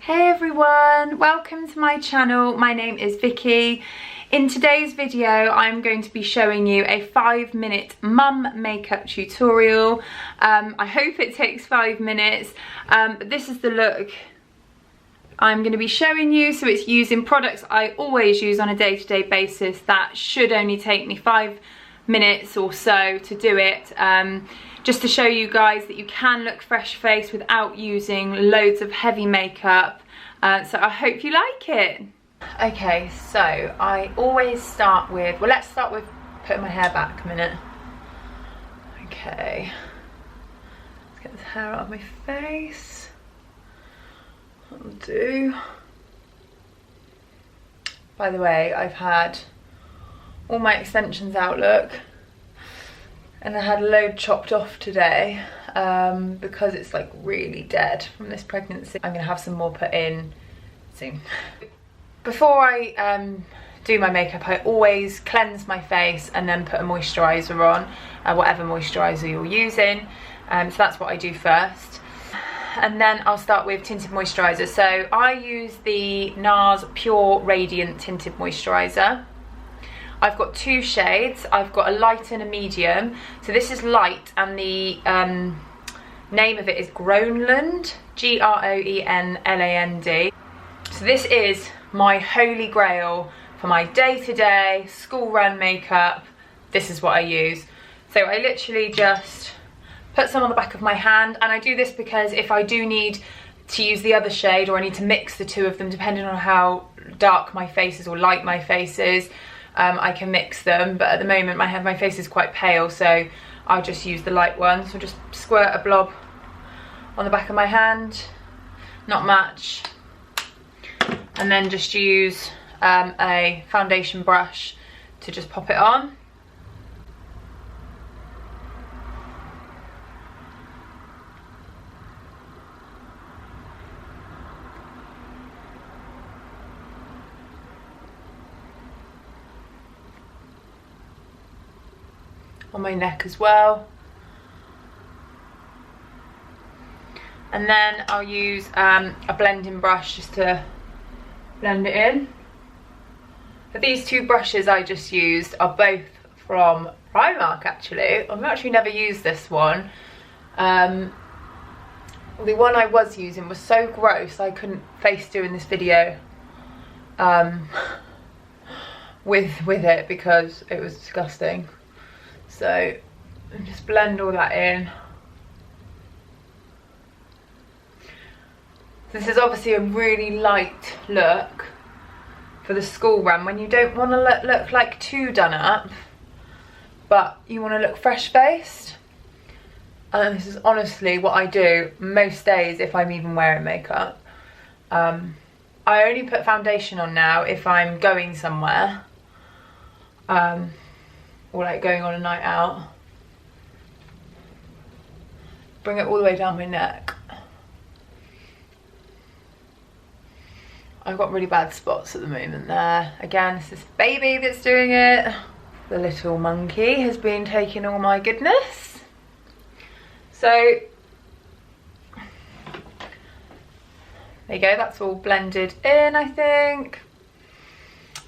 Hey everyone, welcome to my channel. My name is Vicky. In today's video I'm going to be showing you a 5-minute mum makeup tutorial. I hope it takes 5 minutes, but this is the look I'm going to be showing you. So it's using products I always use on a day-to-day basis that should only take me 5 minutes or so to do it. Just to show you guys that you can look fresh faced without using loads of heavy makeup. So I hope you like it. Okay, so I always start with, well, let's start with putting my hair back a minute. Okay, let's get this hair out of my face. That'll do. By the way, I've had all my extensions out, look. And I had a load chopped off today because it's like really dead from this pregnancy. I'm gonna have some more put in soon. Before I do my makeup, I always cleanse my face and then put a moisturiser on, whatever moisturiser you're using. So that's what I do first. And then I'll start with tinted moisturiser. So I use the NARS Pure Radiant Tinted Moisturiser. I've got 2 shades. I've got a light and a medium. So this is light, and the name of it is Groenland, Groenland. So this is my holy grail for my day-to-day school run makeup. This is what I use. So I literally just put some on the back of my hand, and I do this because if I do need to use the other shade, or I need to mix the two of them depending on how dark my face is or light my face is, I can mix them. But at the moment my face is quite pale, so I'll just use the light one. So just squirt a blob on the back of my hand, not much, and then just use a foundation brush to just pop it on. On my neck as well. And then I'll use a blending brush just to blend it in. But these 2 brushes I just used are both from Primark actually. I've actually never used this one. The one I was using was so gross I couldn't face doing this video with it because it was disgusting. So just blend all that in. This is obviously a really light look for the school run when you don't want to look like too done up, but you want to look fresh faced. And this is honestly what I do most days if I'm even wearing makeup. I only put foundation on now if I'm going somewhere. Or like going on a night out. Bring it all the way down my neck. I've got really bad spots at the moment there. Again, it's this baby that's doing it. The little monkey has been taking all my goodness. So, there you go, that's all blended in, I think.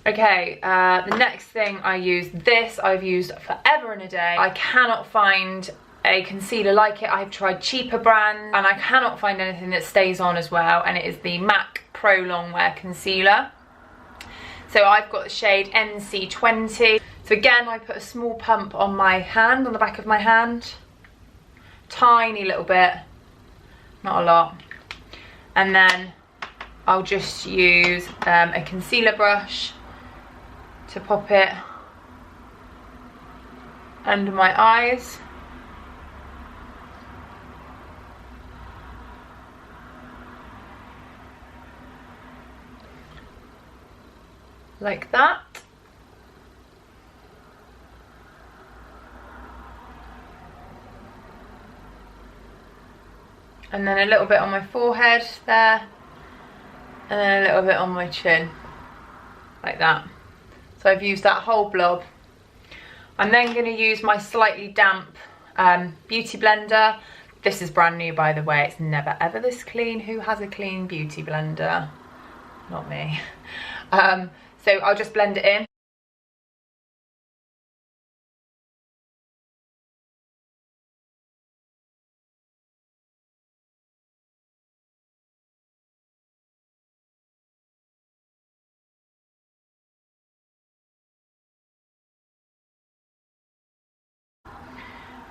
Okay, the next thing I use, this I've used forever and a day. I cannot find a concealer like it. I've tried cheaper brands and I cannot find anything that stays on as well, and it is the MAC Pro Longwear Concealer. So I've got the shade NC20. So again, I put a small pump on my hand, on the back of my hand. Tiny little bit, not a lot. And then I'll just use a concealer brush to pop it under my eyes. Like that. And then a little bit on my forehead there. And then a little bit on my chin. Like that. So I've used that whole blob. I'm then going to use my slightly damp beauty blender. This is brand new, by the way. It's never ever this clean. Who has a clean beauty blender? Not me. So I'll just blend it in.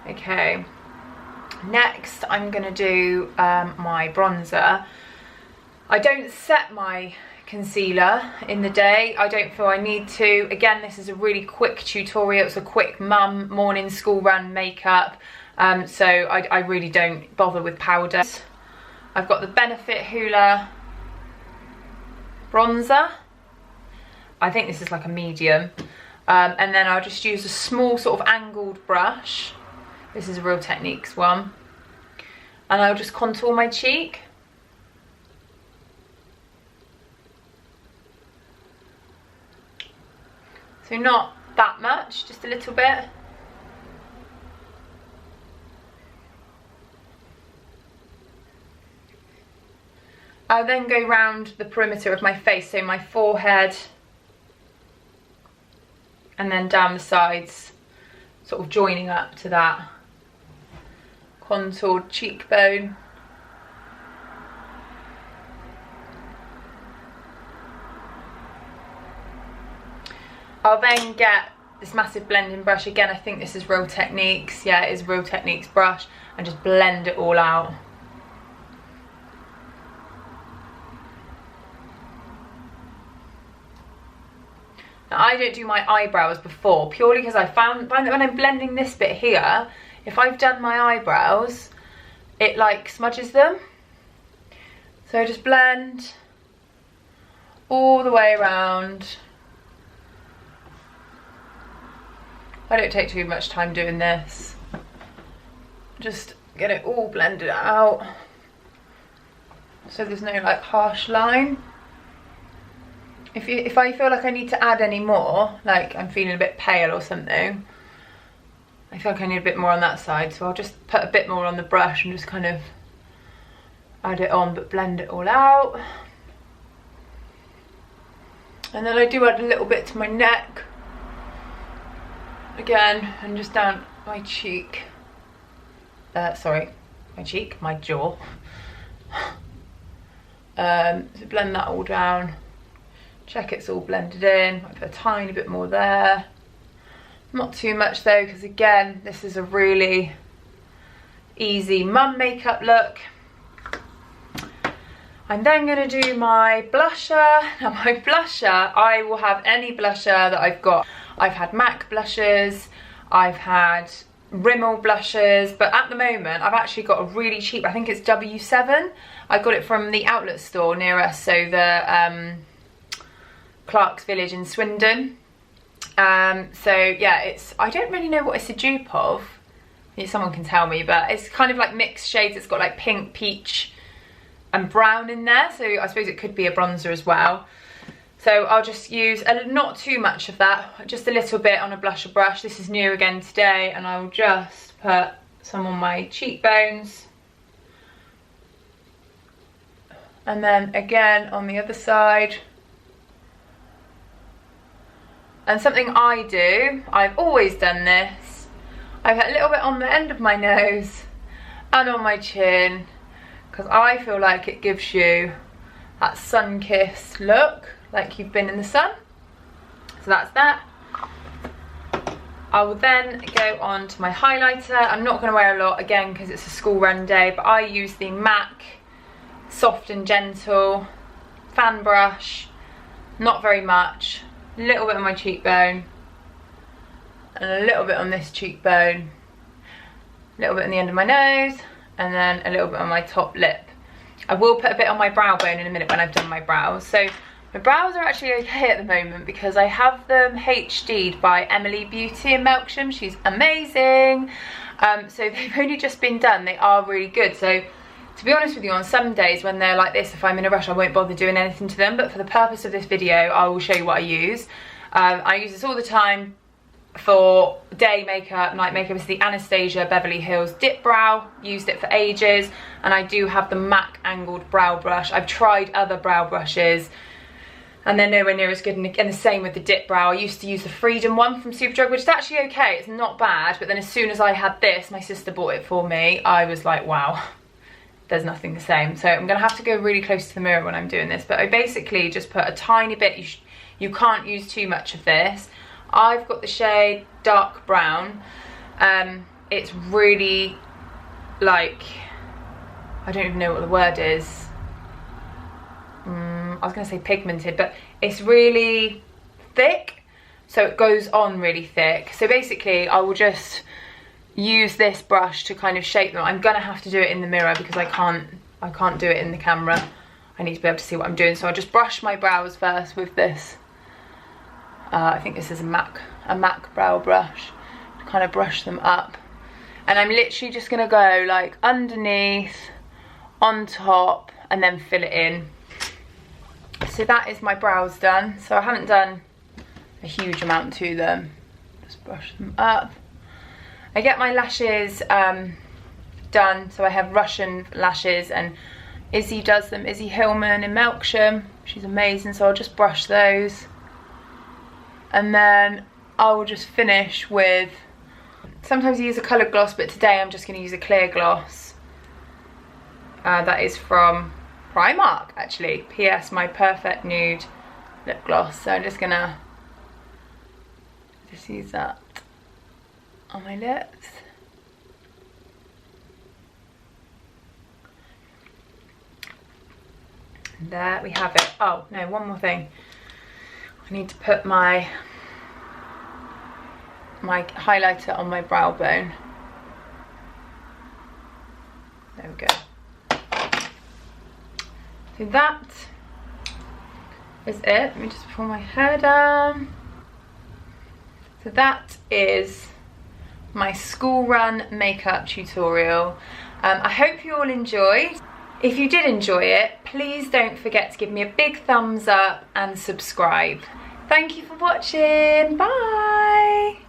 Okay, next I'm going to do my bronzer. I don't set my concealer in the day. I don't feel I need to. Again, this is a really quick tutorial. It's a quick mum morning school run makeup. So I really don't bother with powder. I've got the Benefit Hoola bronzer. I think this is like a medium. And then I'll just use a small sort of angled brush. This is a Real Techniques one. And I'll just contour my cheek. So not that much, just a little bit. I'll then go round the perimeter of my face, so my forehead and then down the sides, sort of joining up to that contoured cheekbone. I'll then get this massive blending brush. Again, I think this is Real Techniques. Yeah, it is Real Techniques brush, and just blend it all out. Now, I don't do my eyebrows before, purely because I find that when I'm blending this bit here, if I've done my eyebrows, it like smudges them. So I just blend all the way around. I don't take too much time doing this. Just get it all blended out, so there's no like harsh line. If I feel like I need to add any more, like I'm feeling a bit pale or something, I feel like I need a bit more on that side, so I'll just put a bit more on the brush and just kind of add it on, but blend it all out. And then I do add a little bit to my neck again, and just down my cheek. Sorry, my cheek, my jaw. So blend that all down. Check it's all blended in. I put a tiny bit more there. Not too much though, because again, this is a really easy mum makeup look. I'm then going to do my blusher. Now my blusher, I will have any blusher that I've got. I've had MAC blushes, I've had Rimmel blushes, but at the moment I've actually got a really cheap, I think it's W7. I got it from the outlet store near us, so the Clark's Village in Swindon. So yeah, it's, I don't really know what it's a dupe of. Maybe someone can tell me, but it's kind of like mixed shades. It's got like pink, peach and brown in there, so I suppose it could be a bronzer as well. So I'll just use not too much of that, just a little bit on a blusher brush. This is new again today, and I'll just put some on my cheekbones. And then again on the other side. And something I do, I've always done this, I've had a little bit on the end of my nose and on my chin, because I feel like it gives you that sun-kissed look, like you've been in the sun. So that's that. I will then go on to my highlighter. I'm not going to wear a lot, again, because it's a school run day, but I use the MAC Soft and Gentle fan brush, not very much. A little bit on my cheekbone, and a little bit on this cheekbone, a little bit on the end of my nose, and then a little bit on my top lip. I will put a bit on my brow bone in a minute when I've done my brows. So my brows are actually okay at the moment because I have them HD'd by Emily Beauty in Melksham. She's amazing. So they've only just been done. They are really good. So to be honest with you, on some days when they're like this, if I'm in a rush, I won't bother doing anything to them. But for the purpose of this video, I will show you what I use. I use this all the time. for day makeup, night makeup is the Anastasia Beverly Hills Dip Brow. Used it for ages, and I do have the MAC angled brow brush. I've tried other brow brushes and they're nowhere near as good, and the same with the Dip Brow. I used to use the Freedom one from Superdrug, which is actually okay, it's not bad, but then as soon as I had this, my sister bought it for me, I was like, wow, there's nothing the same. So I'm gonna have to go really close to the mirror when I'm doing this, but I basically just put a tiny bit, you can't use too much of this. I've got the shade Dark Brown. It's really, like, I don't even know what the word is. I was gonna say pigmented, but it's really thick, so it goes on really thick. So basically I will just use this brush to kind of shape them. I'm gonna have to do it in the mirror because I can't do it in the camera. I need to be able to see what I'm doing, so I'll just brush my brows first with this. I think this is a MAC brow brush to kind of brush them up, and I'm literally just gonna go like underneath, on top, and then fill it in. So that is my brows done. So I haven't done a huge amount to them, just brush them up. I get my lashes done, so I have Russian lashes, and Izzy does them, Izzy Hillman in Melksham, she's amazing, so I'll just brush those. And then I will just finish with, sometimes I use a coloured gloss, but today I'm just going to use a clear gloss. That is from Primark, actually. PS, my perfect nude lip gloss. So I'm just gonna just use that on my lips. And there we have it. Oh no, one more thing. I need to put my highlighter on my brow bone. There we go. So that is it. Let me just pull my hair down. So that is my school run makeup tutorial. I hope you all enjoyed. If you did enjoy it, please don't forget to give me a big thumbs up and subscribe. Thank you for watching. Bye.